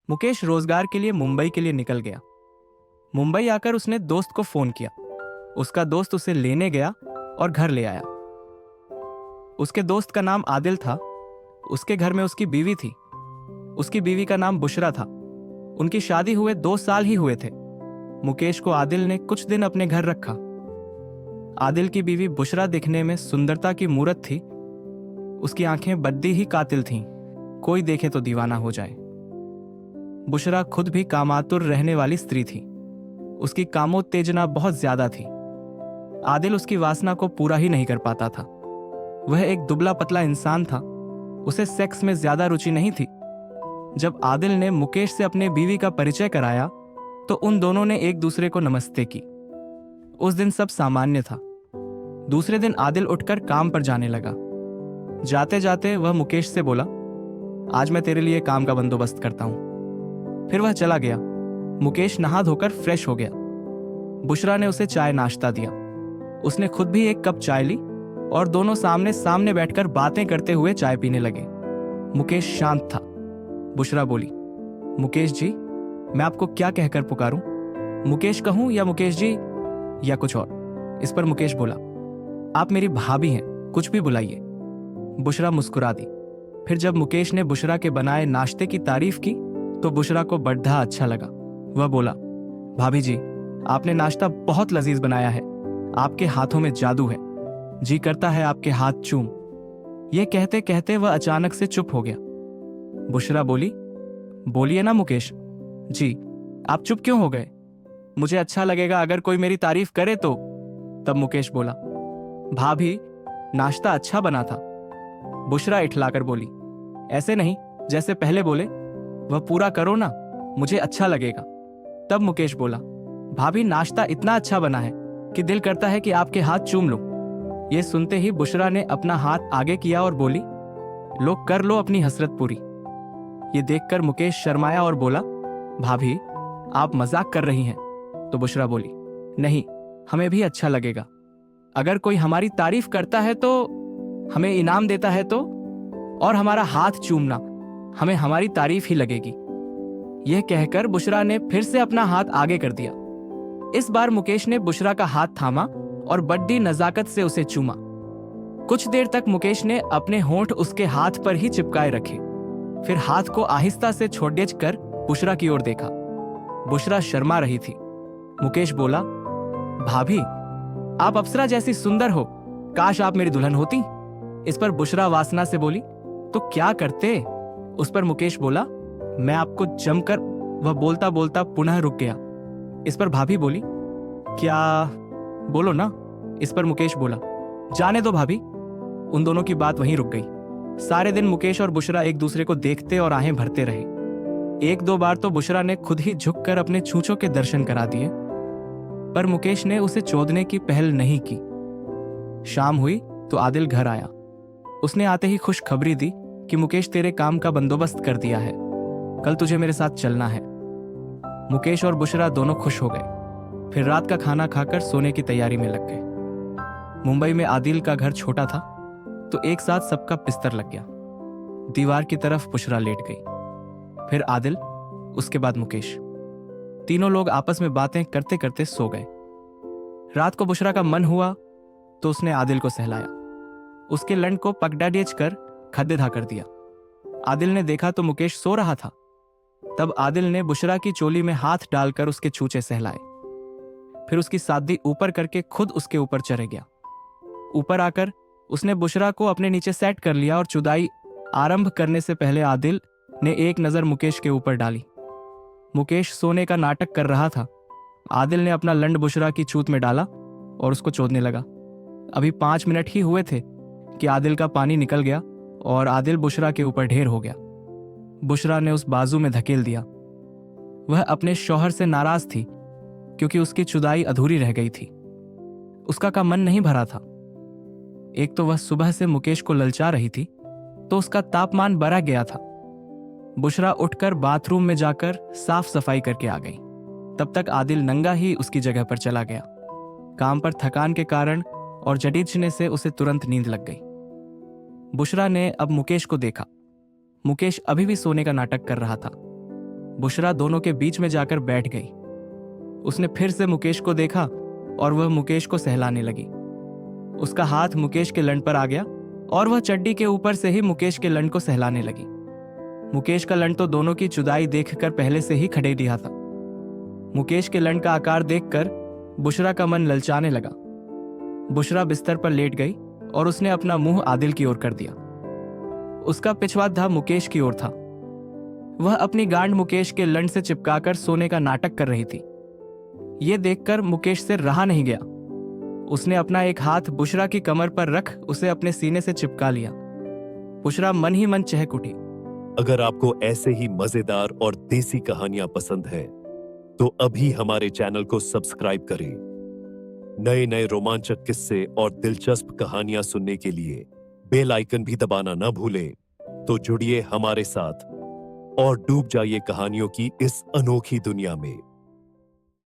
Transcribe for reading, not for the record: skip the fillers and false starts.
मुकेश रोजगार के लिए मुंबई के लिए निकल गया। मुंबई आकर उसने दोस्त को फोन किया। उसका दोस्त उसे लेने गया और घर ले आया। उसके दोस्त का नाम आदिल था। उसके घर में उसकी बीवी थी। उसकी बीवी का नाम बुशरा था। उनकी शादी हुए 2 साल ही हुए थे। मुकेश को आदिल ने कुछ दिन अपने घर रखा। आदिल की बीवी बुशरा दिखने में सुंदरता की मूरत थी। उसकी आंखें बद्दी ही कातिल थीं। कोई देखे तो दीवाना हो जाए। बुशरा खुद भी कामातुर रहने वाली स्त्री थी। उसकी कामोत्तेजना बहुत ज्यादा थी। आदिल उसकी वासना को पूरा ही नहीं कर पाता था। वह एक दुबला पतला इंसान था। उसे सेक्स में ज्यादा रुचि नहीं थी। जब आदिल ने मुकेश से अपने बीवी का परिचय कराया तो उन दोनों ने एक दूसरे को नमस्ते की। उस दिन सब सामान्य था। दूसरे दिन आदिल उठकर काम पर जाने लगा। जाते जाते वह मुकेश से बोला, आज मैं तेरे लिए काम का बंदोबस्त करता हूं। फिर वह चला गया। मुकेश नहा धोकर फ्रेश हो गया। बुशरा ने उसे चाय नाश्ता दिया। उसने खुद भी एक कप चाय ली और दोनों सामने सामने बैठकर बातें करते हुए चाय पीने लगे। मुकेश शांत था। बुशरा बोली, मुकेश जी, मैं आपको क्या कहकर पुकारूं? मुकेश कहूं या मुकेश जी या कुछ और? इस पर मुकेश बोला, आप मेरी भाभी हैं, कुछ भी बुलाइए। बुशरा मुस्कुरा दी। फिर जब मुकेश ने बुशरा के बनाए नाश्ते की तारीफ की तो बुशरा को बड़ा अच्छा लगा। वह बोला, भाभी जी, आपने नाश्ता बहुत लजीज बनाया है। आपके हाथों में जादू है। जी करता है आपके हाथ चूम। यह कहते कहते वह अचानक से चुप हो गया। बुशरा बोली, बोलिए ना मुकेश जी, आप चुप क्यों हो गए? मुझे अच्छा लगेगा अगर कोई मेरी तारीफ करे तो। तब मुकेश बोला, भाभी, नाश्ता अच्छा बना था। बुशरा इठलाकर बोली, ऐसे नहीं, जैसे पहले बोले। वह पूरा करो ना, मुझे अच्छा लगेगा। तब मुकेश बोला, भाभी, नाश्ता इतना अच्छा बना है कि दिल करता है कि आपके हाथ चूम लूं। यह सुनते ही बुशरा ने अपना हाथ आगे किया और बोली, लो, कर लो अपनी हसरत पूरी। ये देखकर मुकेश शर्माया और बोला, भाभी, आप मजाक कर रही हैं। तो बुशरा बोली, नहीं, हमें भी अच्छा लगेगा। अगर कोई हमारी तारीफ करता है तो, हमें इनाम देता है तो, और हमारा हाथ चूमना, हमें हमारी तारीफ ही लगेगी। यह कहकर बुशरा ने फिर से अपना हाथ आगे कर दिया। इस बार मुकेश ने बुशरा का हाथ थामा और बड़ी नजाकत से उसे चूमा। कुछ देर तक मुकेश ने अपने होंठ उसके हाथ पर ही चिपकाए रखे। फिर हाथ को आहिस्ता से छोड़ेच कर बुशरा की ओर देखा। बुशरा शर्मा रही थी। मुकेश बोला, भाभी, आप अप्सरा जैसी सुंदर हो। काश आप मेरी दुल्हन होती। इस पर बुशरा वासना से बोली, तो क्या करते? उस पर मुकेश बोला, मैं आपको जमकर। वह बोलता बोलता पुनः रुक गया। इस पर भाभी बोली, क्या? बोलो ना। इस पर मुकेश बोला, जाने दो भाभी। उन दोनों की बात वहीं रुक गई। सारे दिन मुकेश और बुशरा एक दूसरे को देखते और आहें भरते रहे। 1-2 बार तो बुशरा ने खुद ही झुककर अपने छूछों के दर्शन करा दिए, पर मुकेश ने उसे चोदने की पहल नहीं की। शाम हुई तो आदिल घर आया। उसने आते ही खुश खबरी दी कि मुकेश, तेरे काम का बंदोबस्त कर दिया है। कल तुझे मेरे साथ चलना है। मुकेश और बुशरा दोनों खुश हो गए। फिर रात का खाना खाकर सोने की तैयारी में लग गए। मुंबई में आदिल का घर छोटा था तो एक साथ सबका बिस्तर लग गया। दीवार की तरफ बुशरा लेट गई। फिर आदिल, उसके बाद मुकेश। तीनों लोग आपस में बातें करते करते सो गए। रात को बुशरा का मन हुआ तो उसने आदिल को सहलाया। उसके लंड को पगडाडेच कर खद्देधा कर दिया। आदिल ने देखा तो मुकेश सो रहा था। तब आदिल ने बुशरा की चोली में हाथ डालकर उसके छूचे सहलाए। फिर उसकी सादी ऊपर करके खुद उसके ऊपर चढ़ गया। ऊपर आकर उसने बुशरा को अपने नीचे सेट कर लिया और चुदाई आरंभ करने से पहले आदिल ने एक नजर मुकेश के ऊपर डाली। मुकेश सोने का नाटक कर रहा था। आदिल ने अपना लंड बुशरा की छूत में डाला और उसको चोदने लगा। अभी 5 मिनट ही हुए थे कि आदिल का पानी निकल गया और आदिल बुशरा के ऊपर ढेर हो गया। बुशरा ने उस बाजू में धकेल दिया। वह अपने शौहर से नाराज थी क्योंकि उसकी चुदाई अधूरी रह गई थी। उसका का मन नहीं भरा था। एक तो वह सुबह से मुकेश को ललचा रही थी तो उसका तापमान बढ़ा गया था। बुशरा उठकर बाथरूम में जाकर साफ सफाई करके आ गई। तब तक आदिल नंगा ही उसकी जगह पर चला गया। काम पर थकान के कारण और जडीचने से उसे तुरंत नींद लग गई। बुशरा ने अब मुकेश को देखा। मुकेश अभी भी सोने का नाटक कर रहा था। बुशरा दोनों के बीच में जाकर बैठ गई। उसने फिर से मुकेश को देखा और वह मुकेश को सहलाने लगी। उसका हाथ मुकेश के लंड पर आ गया और वह चड्डी के ऊपर से ही मुकेश के लंड को सहलाने लगी। मुकेश का लंड तो दोनों की जुदाई देखकर पहले से ही खड़े दिया था। मुकेश के लंड का आकार देखकर बुशरा का मन ललचाने लगा। बुशरा बिस्तर पर लेट गई और उसने अपना मुंह आदिल की ओर कर दिया। उसका पिछवाड़ा मुकेश की ओर था। वह अपनी गांड मुकेश के लंड से चिपकाकर सोने का नाटक कर रही थी। यह देखकर मुकेश से रहा नहीं गया। उसने अपना एक हाथ बुशरा की कमर पर रख उसे अपने सीने से चिपका लिया। बुशरा मन ही मन चहक उठी। अगर आपको ऐसे ही मजेदार और देसी कहानियां पसंद हैं, तो अभी हमारे चैनल को सब्सक्राइब करें। नए नए रोमांचक किस्से और दिलचस्प कहानियां सुनने के लिए बेल आइकन भी दबाना न भूलें। तो जुड़िए हमारे साथ और डूब जाइए कहानियों की इस अनोखी दुनिया में।